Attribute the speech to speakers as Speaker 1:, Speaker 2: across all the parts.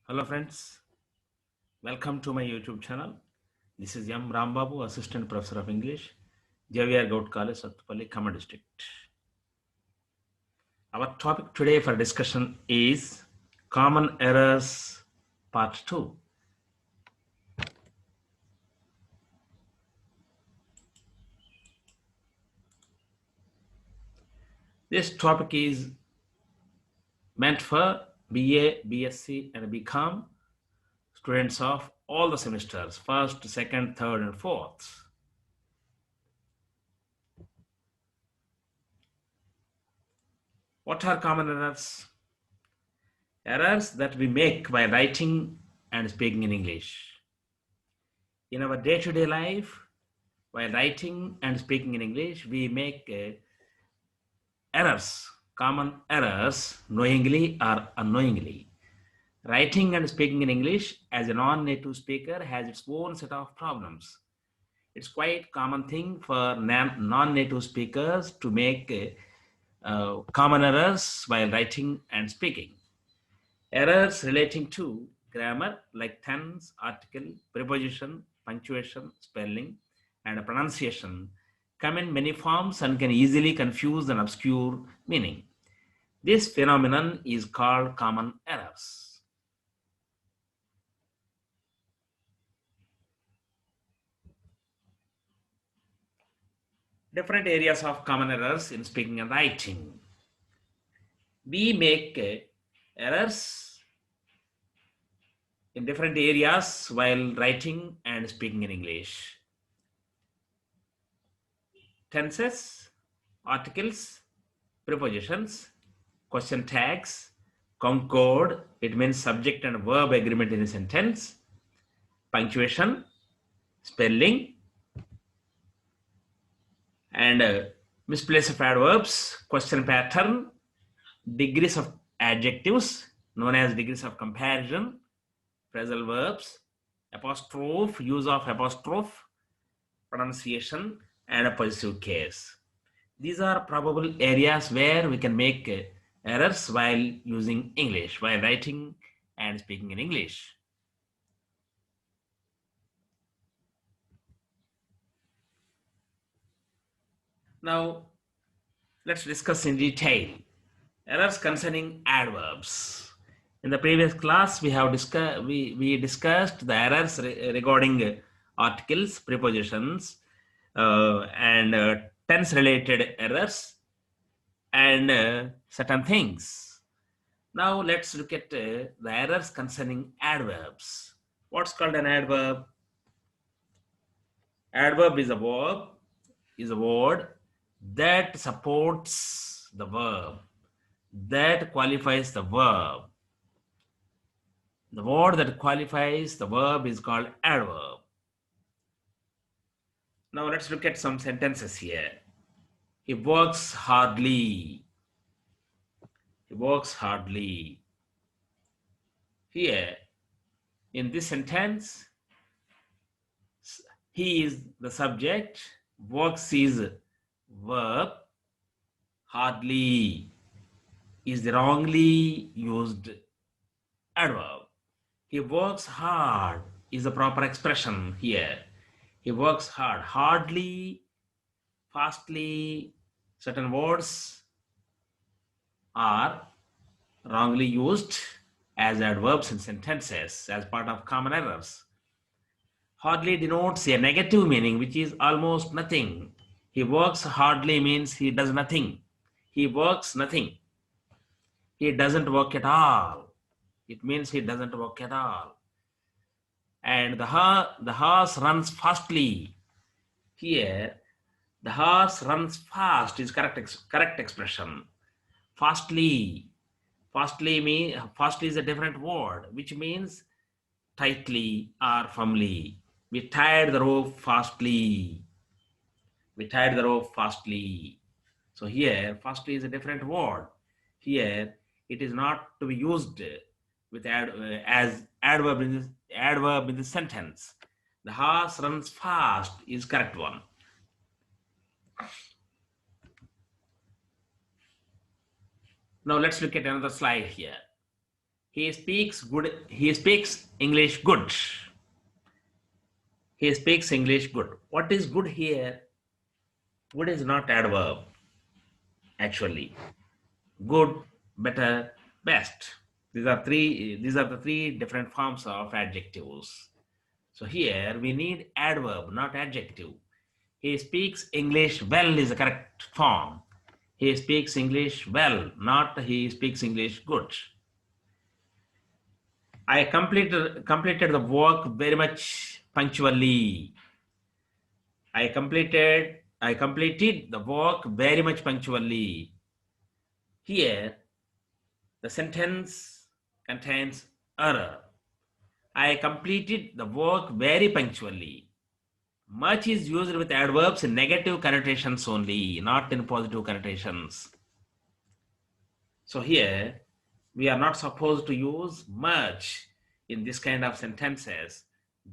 Speaker 1: Hello friends, welcome to my YouTube channel. This is RAMBABU, Assistant Professor of English, GOVT College, SATHUPALLY, Khammam District. Our topic today for discussion is Common Errors Part 2. This topic is meant for BA, BSc and BCom students of all the semesters, first, second, third and fourth. What are common errors? Errors that we make by writing and speaking in English. In our day-to-day life, while writing and speaking in English, we make errors, common errors, knowingly or unknowingly. Writing and speaking in English as a non-native speaker has its own set of problems. It's quite common thing for non-native speakers to make common errors while writing and speaking. Errors relating to grammar like tense, article, preposition, punctuation, spelling, and pronunciation come in many forms and can easily confuse and obscure meaning. This phenomenon is called common errors. Different areas of common errors in speaking and writing. We make errors in different areas while writing and speaking in English. Tenses, articles, prepositions, question tags, concord, it means subject and verb agreement in a sentence, punctuation, spelling, and misplace of adverbs, question pattern, degrees of adjectives known as degrees of comparison, phrasal verbs, apostrophe, use of apostrophe, pronunciation, and a possessive case. These are probable areas where we can make errors while using English, while writing and speaking in English. Now, let's discuss in detail errors concerning adverbs. In the previous class, we have discussed the errors regarding articles, prepositions, and tense-related errors and certain things. Now let's look at the errors concerning adverbs. What's called an adverb? Adverb is a word that supports the verb, that qualifies the verb. The word that qualifies the verb is called adverb. Now let's look at some sentences here. He works hardly. He works hardly. Here, in this sentence, he is the subject, works is verb, hardly is the wrongly used adverb. He works hard is the proper expression here. He works hard. Hardly, fastly, certain words are wrongly used as adverbs in sentences as part of common errors. Hardly denotes a negative meaning, which is almost nothing. He works hardly means he does nothing. He works nothing. He doesn't work at all. It means he doesn't work at all. And the horse runs fastly. Here, the horse runs fast is correct expression. Fastly is a different word, which means tightly or firmly. We tied the rope fastly. We tied the rope fastly. So here, fastly is a different word. Here, it is not to be used with as adverb in the sentence. The horse runs fast is correct one. Now let's look at another slide here. He speaks good. He speaks English good. He speaks English good. What is good here? Good is not adverb, actually. Good, better, best. These are the three different forms of adjectives. So here we need adverb, not adjective. He speaks English well is the correct form. He speaks English well, not he speaks English good. I completed the work very much punctually. I completed the work very much punctually. Here the sentence contains error. I completed the work very punctually. Much is used with adverbs in negative connotations only, not in positive connotations. So here we are not supposed to use much in this kind of sentences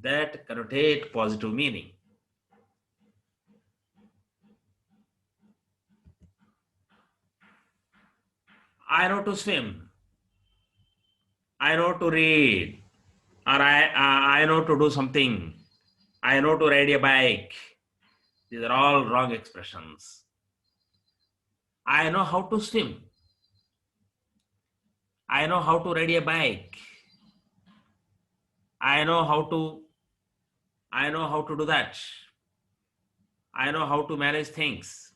Speaker 1: that connotate positive meaning. I know to swim. I know to read. Or I know to do something. I know to ride a bike. These are all wrong expressions. I know how to swim. I know how to ride a bike. I know how to do that. I know how to manage things.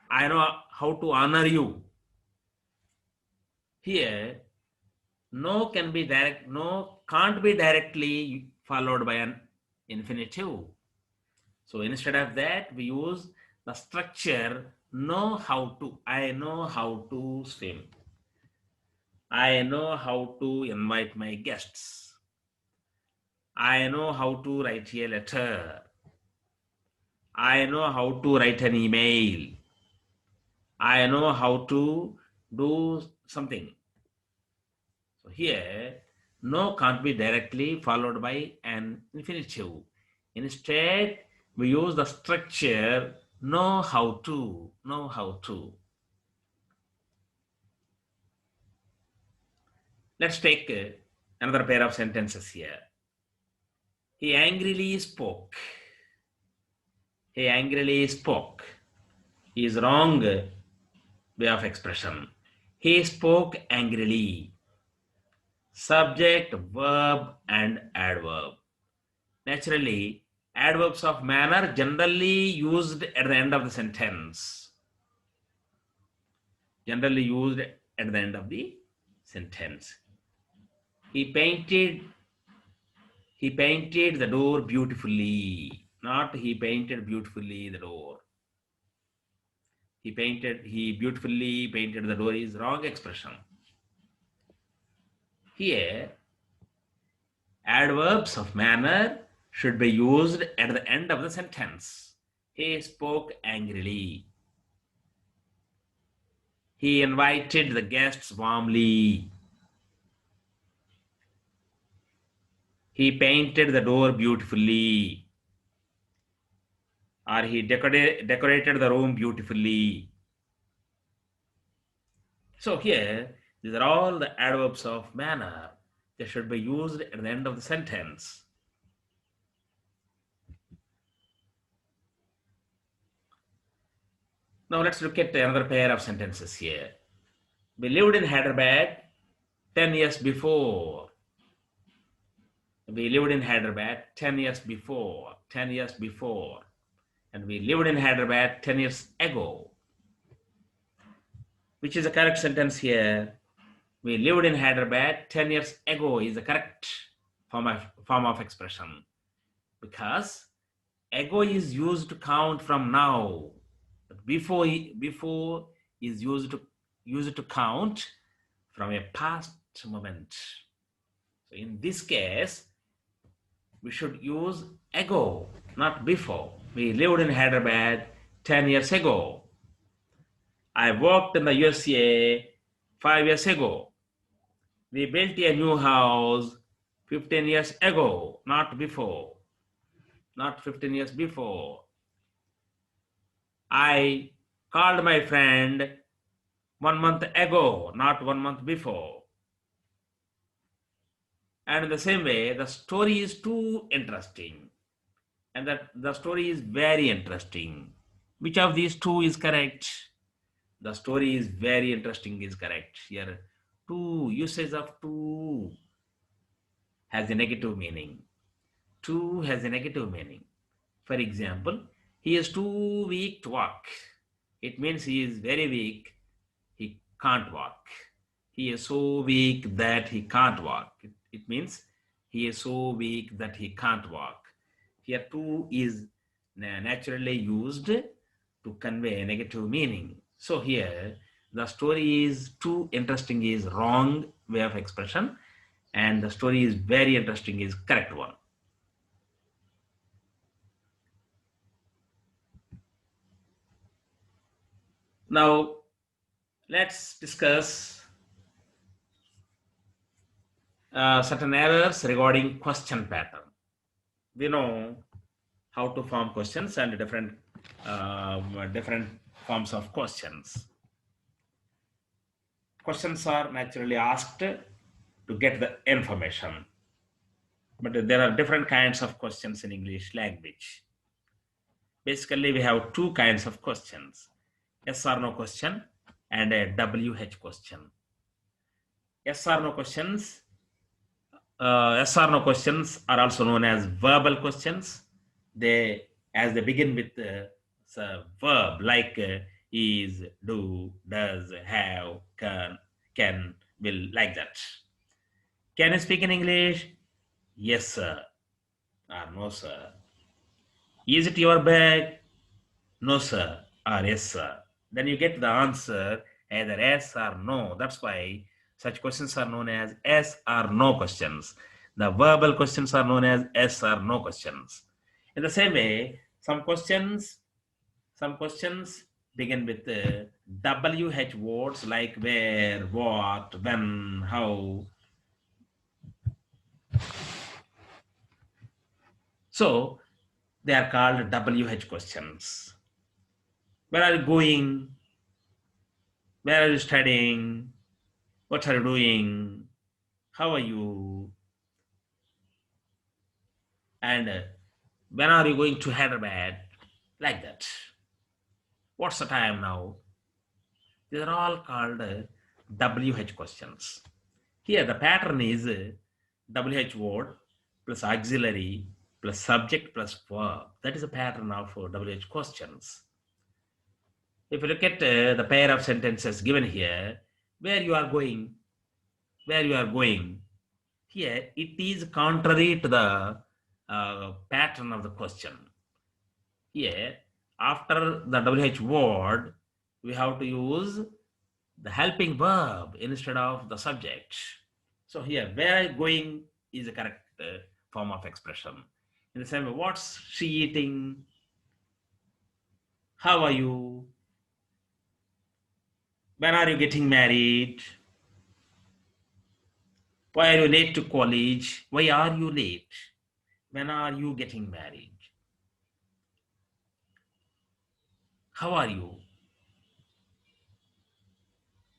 Speaker 1: I know how to honor you. Here, no can't be directly followed by an infinitive. So instead of that, we use the structure know how to. I know how to swim. I know how to invite my guests. I know how to write a letter. I know how to write an email. I know how to do something. So here, no can't be directly followed by an infinitive. Instead, we use the structure know how to. Know how to. Let's take another pair of sentences here. He angrily spoke. He angrily spoke is wrong way of expression. He spoke angrily. Subject, verb, and adverb. Naturally, adverbs of manner generally used at the end of the sentence. Generally used at the end of the sentence. He painted the door beautifully. Not he painted beautifully the door. He beautifully painted the door is wrong expression. Here, adverbs of manner should be used at the end of the sentence. He spoke angrily. He invited the guests warmly. He painted the door beautifully. Or he decorated the room beautifully. So here, these are all the adverbs of manner. They should be used at the end of the sentence. Now let's look at another pair of sentences here. We lived in Hyderabad 10 years before. We lived in Hyderabad 10 years before. 10 years before. And we lived in Hyderabad 10 years ago. Which is the correct sentence here? We lived in Hyderabad 10 years ago is the correct form of expression. Because ago is used to count from now. But before is used to count from a past moment. So in this case, we should use ago, not before. We lived in Hyderabad 10 years ago. I worked in the USA 5 years ago. We built a new house 15 years ago, not before. Not 15 years before. I called my friend 1 month ago, not 1 month before. And in the same way, the story is too interesting, and that the story is very interesting. Which of these two is correct? The story is very interesting is correct. Here, too, usage of too has a negative meaning. Too has a negative meaning. For example, he is too weak to walk. It means he is very weak. He can't walk. He is so weak that he can't walk. It means he is so weak that he can't walk. Here, too is naturally used to convey a negative meaning. So here, the story is too interesting is wrong way of expression, and the story is very interesting is correct one. Now, let's discuss certain errors regarding question pattern. We know how to form questions and different forms of questions. Questions are naturally asked to get the information, but there are different kinds of questions in English language. Basically, we have two kinds of questions: yes or no question and a WH question. Yes or no questions yes or no questions are also known as verbal questions. As they begin with verb like is, do, does, have, can, will, like that. Can you speak in English? Yes, sir. Or no, sir. Is it your bag? No, sir. Or yes, sir. Then you get the answer either yes or no. That's why such questions are known as yes or no questions. The verbal questions are known as yes or no questions. In the same way, some questions begin with WH words like where, what, when, how. So they are called WH questions. Where are you going? Where are you studying? What are you doing? How are you? And when are you going to Hyderabad? Like that. What's the time now? These are all called WH questions. Here the pattern is WH word plus auxiliary plus subject plus verb. That is a pattern of WH questions. If you look at the pair of sentences given here, where you are going, where you are going, here it is contrary to the pattern of the question. Here, after the WH word, we have to use the helping verb instead of the subject. So here, where are you going is a correct form of expression. In the same way, what's she eating? How are you? When are you getting married? Why are you late to college? Why are you late? When are you getting married? How are you?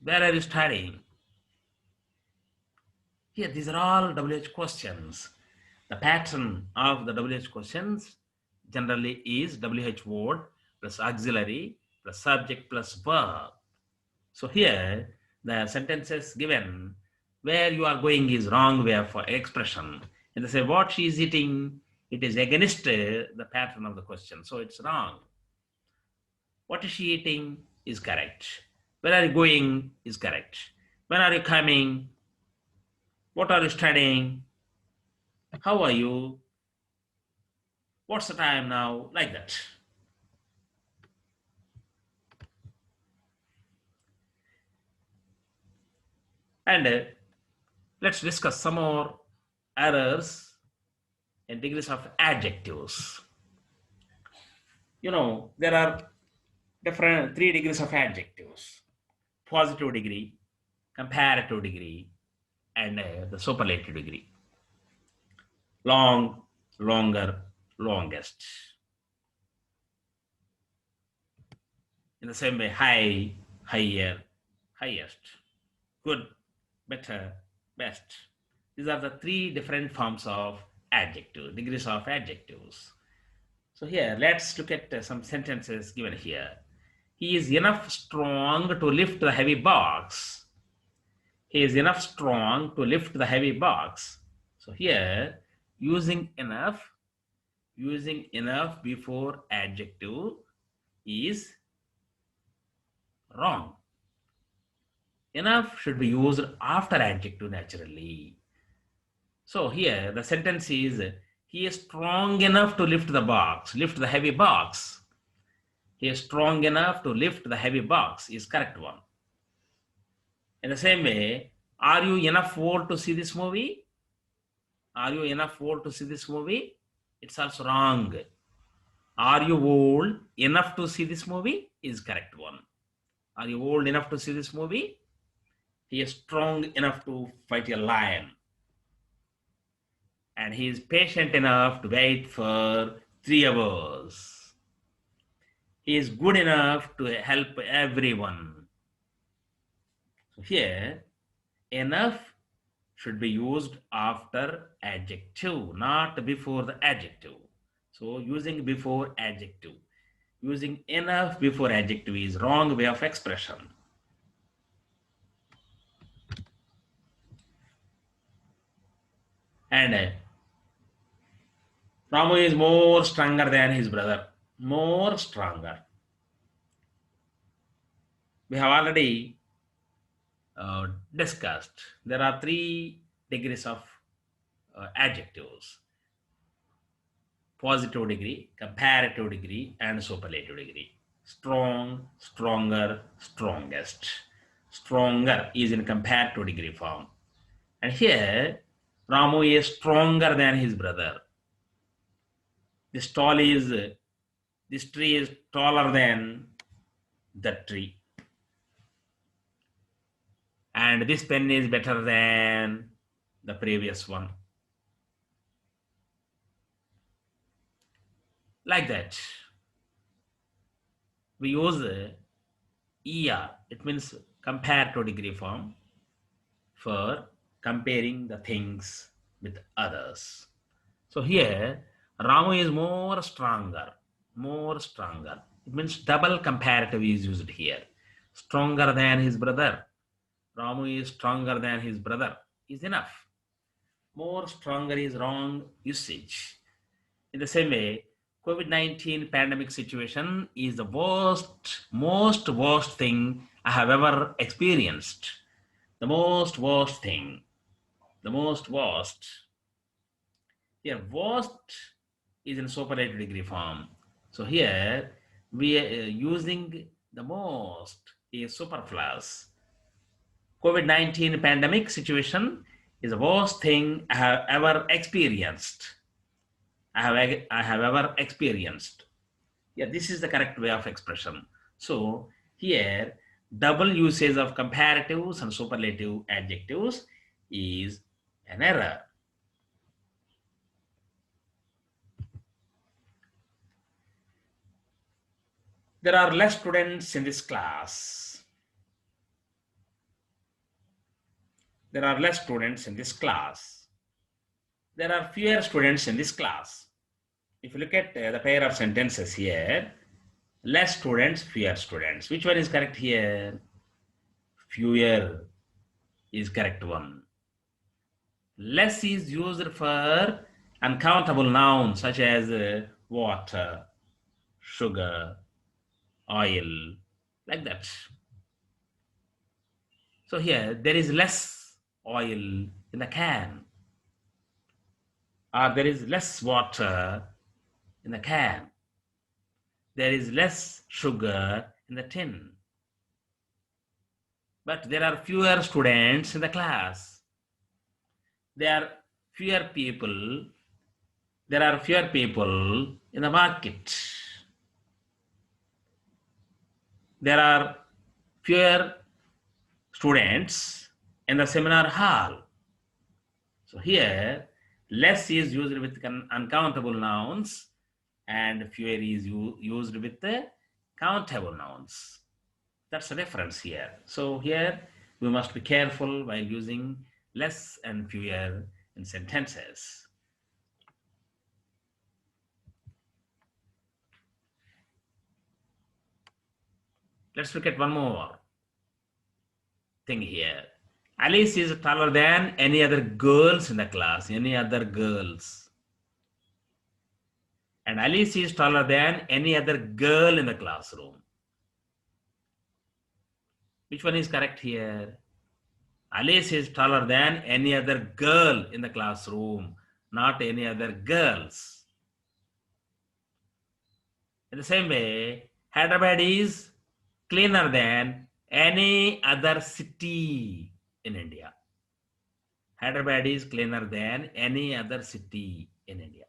Speaker 1: Where are you studying? Here, these are all WH questions. The pattern of the WH questions generally is WH word plus auxiliary plus subject plus verb. So here, the sentences given where you are going is wrong way of expression. And they say what she is eating, it is against the pattern of the question. So it's wrong. What is she eating is correct. Where are you going is correct. When are you coming? What are you studying? How are you? What's the time now? Like that. And let's discuss some more errors in degrees of adjectives. There are different three degrees of adjectives: positive degree, comparative degree, and the superlative degree. Long, longer, longest. In the same way, high, higher, highest. Good, better, best. These are the three different forms of adjective, degrees of adjectives. So here, let's look at some sentences given here. He is enough strong to lift the heavy box. He is enough strong to lift the heavy box. So here, using enough before adjective is wrong. Enough should be used after adjective naturally. So here the sentence is, he is strong enough to lift the box, lift the heavy box. He is strong enough to lift the heavy box is correct one. In the same way, are you enough old to see this movie? Are you enough old to see this movie? It's also wrong. Are you old enough to see this movie is correct one. Are you old enough to see this movie? He is strong enough to fight a lion. And he is patient enough to wait for 3 hours. He is good enough to help everyone. So here, enough should be used after adjective, not before the adjective. So using before adjective, using enough before adjective is wrong way of expression. And Ramu is more stronger than his brother. More stronger. We have already discussed. There are 3 degrees of adjectives: positive degree, comparative degree, and superlative degree. Strong, stronger, strongest. Stronger is in comparative degree form. And here, Ramu is stronger than his brother. This tree is taller than that tree. And this pen is better than the previous one. Like that. We use ER, it means comparative degree form, for comparing the things with others. So here, Ramu is more stronger. It means double comparative is used here. Stronger than his brother. Ramu is stronger than his brother is enough. More stronger is wrong usage. In the same way, COVID-19 pandemic situation is the most worst thing I have ever experienced. The most worst thing. The most worst. Here, worst is in superlative degree form. So here, we are using the most is superfluous. COVID-19 pandemic situation is the worst thing I have ever experienced. I have ever experienced. Yeah, this is the correct way of expression. So here, double usage of comparatives and superlative adjectives is an error. There are less students in this class. There are less students in this class. There are fewer students in this class. If you look at the pair of sentences here, less students, fewer students. Which one is correct here? Fewer is correct one. Less is used for uncountable nouns such as water, sugar, oil, like that. So here, there is less oil in the can, or there is less water in the can. There is less sugar in the tin. But there are fewer students in the class. There are fewer people. There are fewer people in the market. There are fewer students in the seminar hall. So here, less is used with uncountable nouns and fewer is used with the countable nouns. That's the difference here. So here we must be careful while using less and fewer in sentences. Let's look at one more thing here. Alice is taller than any other girls in the class, any other girls. And Alice is taller than any other girl in the classroom. Which one is correct here? Alice is taller than any other girl in the classroom, not any other girls. In the same way, Hyderabad is cleaner than any other city in India. Hyderabad is cleaner than any other city in India.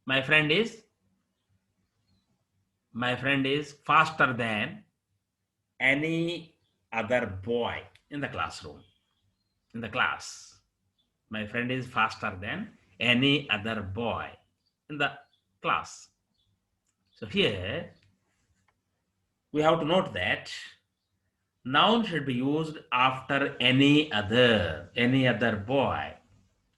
Speaker 1: My friend is faster than any other boy in the classroom. In the class, my friend is faster than any other boy in the class. So here we have to note that noun should be used after any other boy,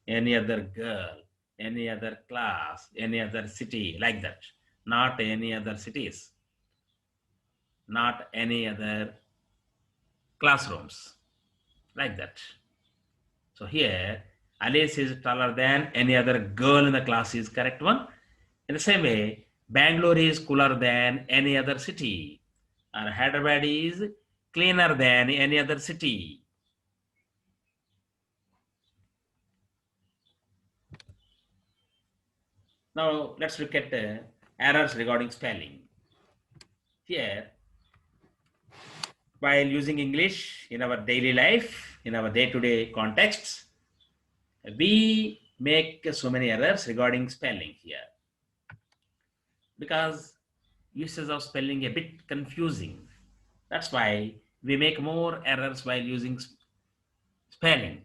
Speaker 1: any other girl, any other class, any other city, like that. Not any other cities, not any other classrooms, like that. So here, Alice is taller than any other girl in the class is correct one. In the same way, Bangalore is cooler than any other city. Or Hyderabad is cleaner than any other city. Now let's look at errors regarding spelling. Here, while using English in our daily life, in our day-to-day contexts, we make so many errors regarding spelling here. Because usage of spelling a bit confusing. That's why we make more errors while using spelling.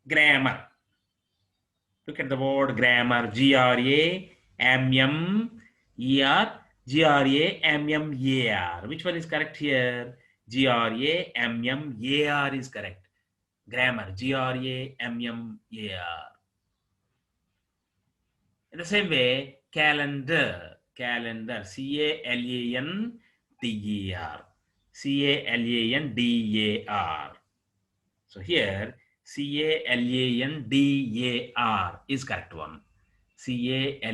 Speaker 1: Grammar. Look at the word grammar. G-R-A-M-M-E-R. G-R-A-M-M-A-R. Which one is correct here? G-R-A-M-M-A-R is correct. Grammar. G-R-A-M-M-A-R. In the same way, calendar. Calendar. C-A-L-A-N-D-A-R. C-A-L-A-N-D-A-R. So here, C-A-L-A-N-D-A-R is correct one. C-A-L-A-N-D-A-R.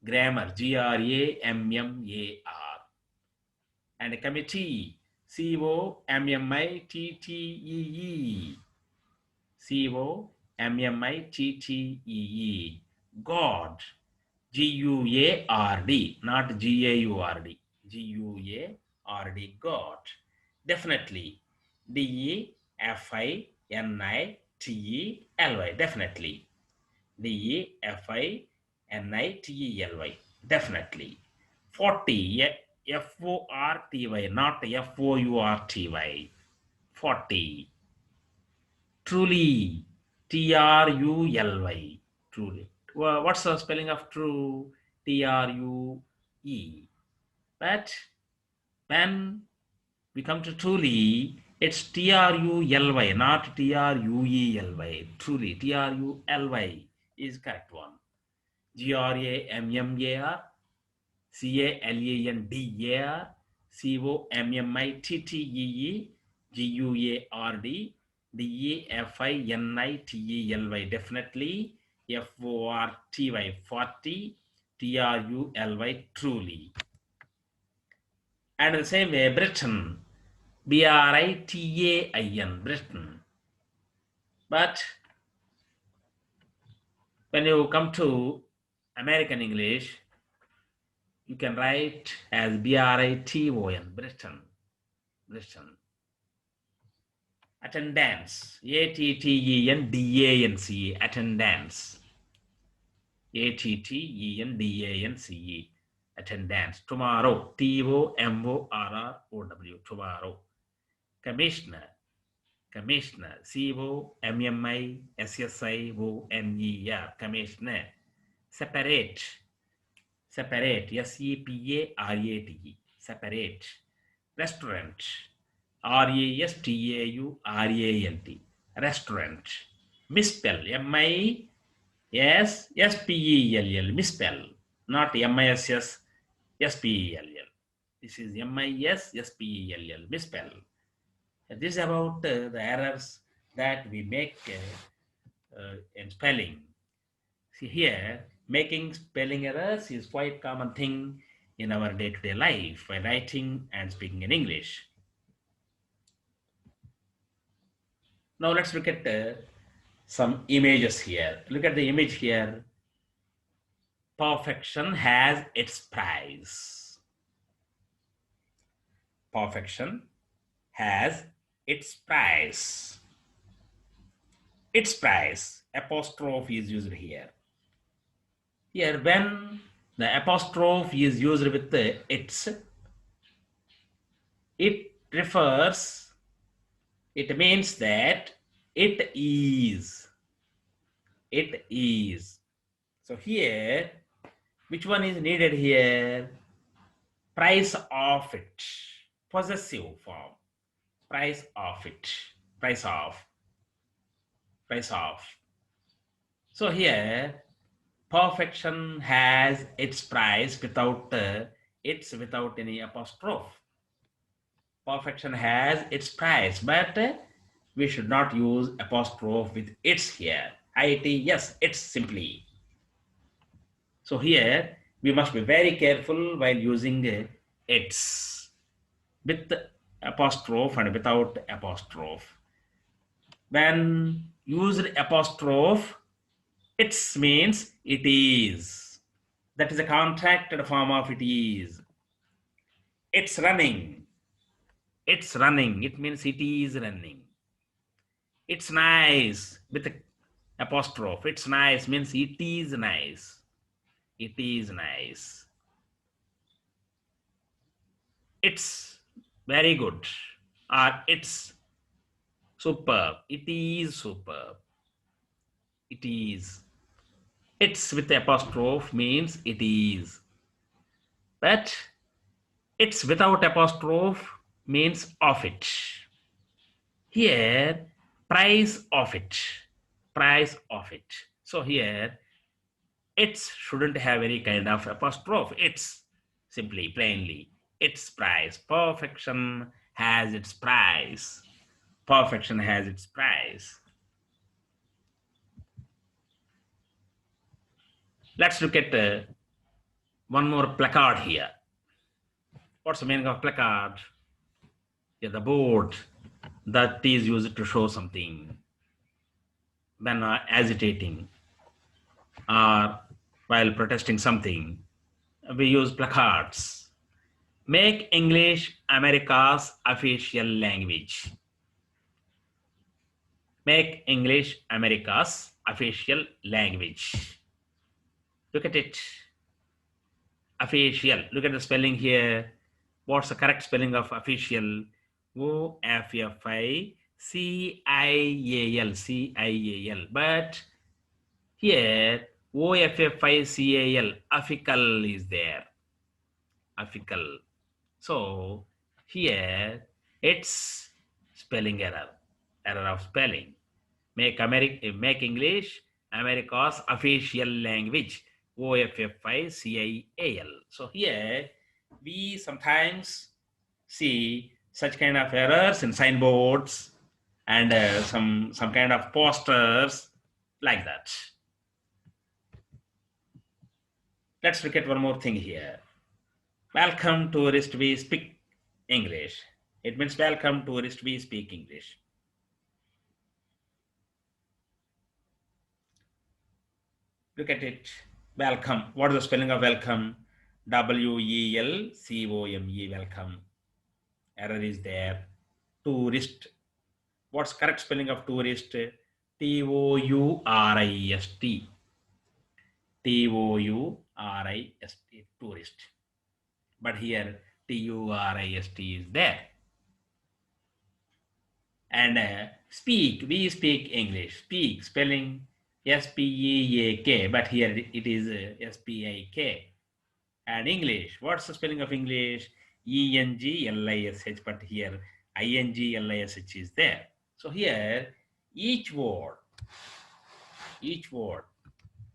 Speaker 1: Grammar, G-R-A-M-M-A-R. And committee, C-O-M-M-I-T-T-E-E. C-O-M-M-I-T-T-E-E. God, G-U-A-R-D, not G-A-U-R-D. G-U-A-R-D, God. Definitely. D-E-F-I-N-I-T-E-L-Y. Definitely. D-E-F-I-N-I-T-E-L-Y. Definitely. 40. F-O-R-T-Y, not F-O-U-R-T-Y. 40. Truly. T-R-U-L-Y. Truly. Well, what's the spelling of true? T-R-U-E. But when we come to truly, it's T-R-U-L-Y, not T-R-U-E-L-Y. Truly, T-R-U-L-Y is correct one. G-R-A-M-M-A-R, C-A-L-A-N-D-A-R, C-O-M-M-I-T-T-E-E, G-U-A-R-D, D-E-F-I-N-I-T-E-L-Y, definitely, F-O-R-T-Y, 40, T-R-U-L-Y, truly. And in the same way, Britain, B-R-I-T-A-I-N, Britain. But when you come to American English, you can write as B-R-I-T-O-N, Britain, Britain. Attendance, A-T-T-E-N-D-A-N-C-E, attendance. A-T-T-E-N-D-A-N-C-E, attendance. Tomorrow, T-O-M-O-R-R-O-W, tomorrow. Commissioner, commissioner, C-O-M-M-I-S-S-I-O-N-E-R, commissioner. Separate, separate, S-E-P-A-R-A-T-E, separate. Restaurant, R-A-S-T-A-U-R-A-N-T. Restaurant. Misspell. M-I-S-S-P-E-L-L. Misspell. Not M-I-S-S-S-P-E-L-L. This is M-I-S-S-P-E-L-L. Misspell. This is about the errors that we make in spelling. See here, making spelling errors is quite common thing in our day-to-day life by writing and speaking in English. Now let's look at some images here. Look at the image here. Perfection has its price. Perfection has its price. Its price. Apostrophe is used here. Here, when the apostrophe is used with the its, it refers, it means that it is. It is. So here, which one is needed here? Price of it. Possessive form. Price of it. Price of. Price of. So here, perfection has its price without without any apostrophe. Perfection has its price, but we should not use apostrophe with its here. It, yes, it's simply. So here we must be very careful while using its with apostrophe and without apostrophe. When used apostrophe, its means it is. That is a contracted form of it is. It's running. It's running. It means it is running. It's nice with apostrophe. It's nice means it is nice. It is nice. It's very good. Or it's superb. It is superb. It is. It's with apostrophe means it is. But it's without apostrophe means of it. Here, price of it. Price of it. So here, it shouldn't have any kind of apostrophe. It's simply, plainly, its price. Perfection has its price. Perfection has its price. Let's look at one more placard here. What's the meaning of placard? Yeah, the board that is used to show something when agitating or while protesting something. We use placards. Make English America's official language. Make English America's official language. Look at it. Official. Look at the spelling here. What's the correct spelling of official? O-F-F-I-C-I-A-L. C-I-A-L. But here, O-F-F-I-C-A-L. Official is there. Official. So here, it's spelling error. Error of spelling. Make English America's official language. O-F-F-I-C-I-A-L. So here we sometimes see such kind of errors in signboards and some kind of posters like that. Let's look at one more thing here. Welcome tourist, we speak English. It means welcome tourist, we speak English. Look at it. Welcome. What is the spelling of welcome? W-E-L-C-O-M-E, welcome. Error is there. Tourist. What's correct spelling of tourist? T-O-U-R-I-S-T. T-O-U-R-I-S-T. Tourist. But here T-U-R-I-S-T is there. And speak. We speak English. Speak. Spelling S-P-E-A-K. But here it is S-P-I-K. And English. What's the spelling of English? E-N-G-L-I-S-H. But here ing, lish is there. So here, each word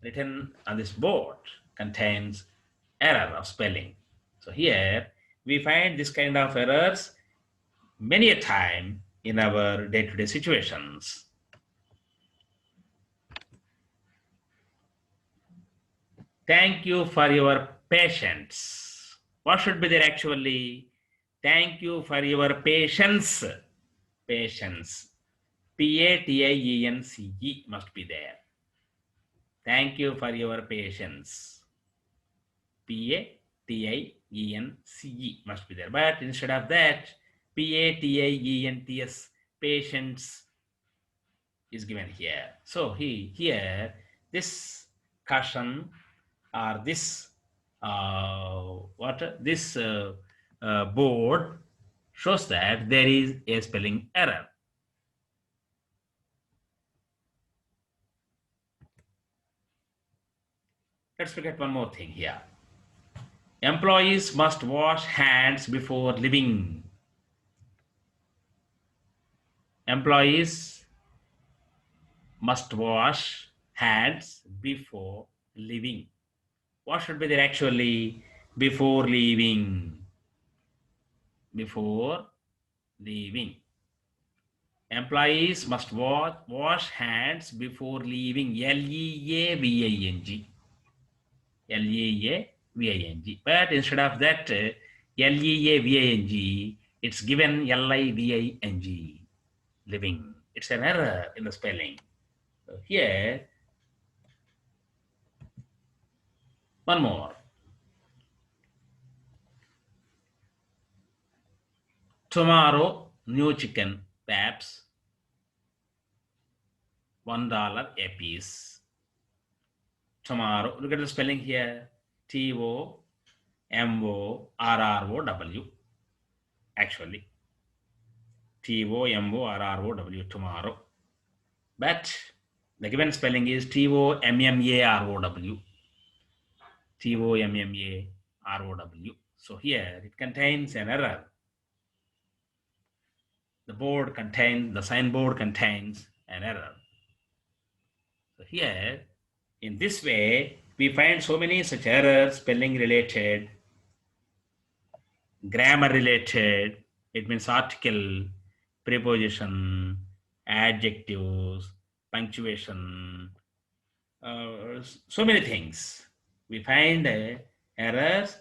Speaker 1: written on this board contains error of spelling. So here we find this kind of errors many a time in our day-to-day situations. Thank you for your patience. What should be there actually? Thank you for your patience. Patience. Patience must be there. Thank you for your patience. Patience must be there. But instead of that, patients, patience is given here. So here this caution or this board shows that there is a spelling error. Let's look at one more thing here. Employees must wash hands before leaving. Employees must wash hands before leaving. What should be there actually? Before leaving. Before leaving. Employees must wash hands before leaving. Leaving. Leaving. But instead of that, leaving, it's given living. Living. It's an error in the spelling. So here, one more. Tomorrow, new chicken wraps, $1 a piece. Tomorrow, look at the spelling here. Tomorrow. Actually, tomorrow, tomorrow. But the given spelling is tommarrow. Tommarrow. So here it contains an error. The signboard contains an error. So here, in this way, we find so many such errors, spelling related, grammar related, it means article, preposition, adjectives, punctuation, so many things. We find errors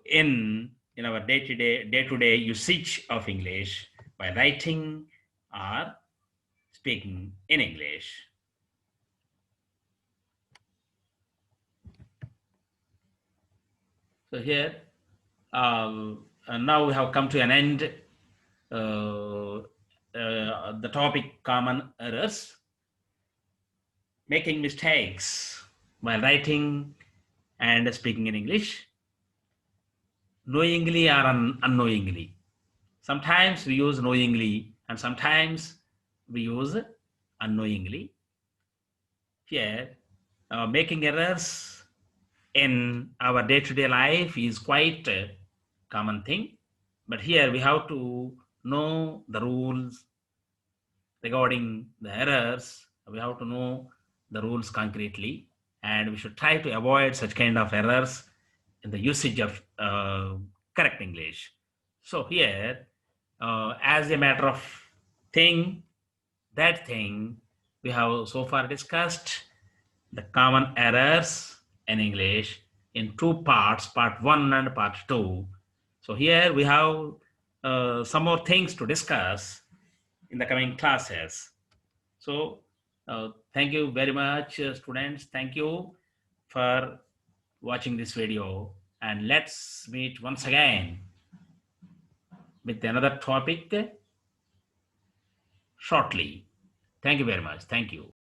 Speaker 1: in our day-to-day usage of English by writing or speaking in English. So here, now we have come to an end. The topic common errors. Making mistakes while writing and speaking in English, knowingly or unknowingly. Sometimes we use knowingly and sometimes we use unknowingly. Here, making errors in our day-to-day life is quite a common thing. But here we have to know the rules regarding the errors. We have to know the rules concretely, and we should try to avoid such kind of errors in the usage of correct English. So here, as a matter of thing, we have so far discussed the common errors in English in two parts, part 1 and part 2. So here we have some more things to discuss in the coming classes. So thank you very much, students. Thank you for watching this video, and let's meet once again with another topic shortly. Thank you very much. Thank you.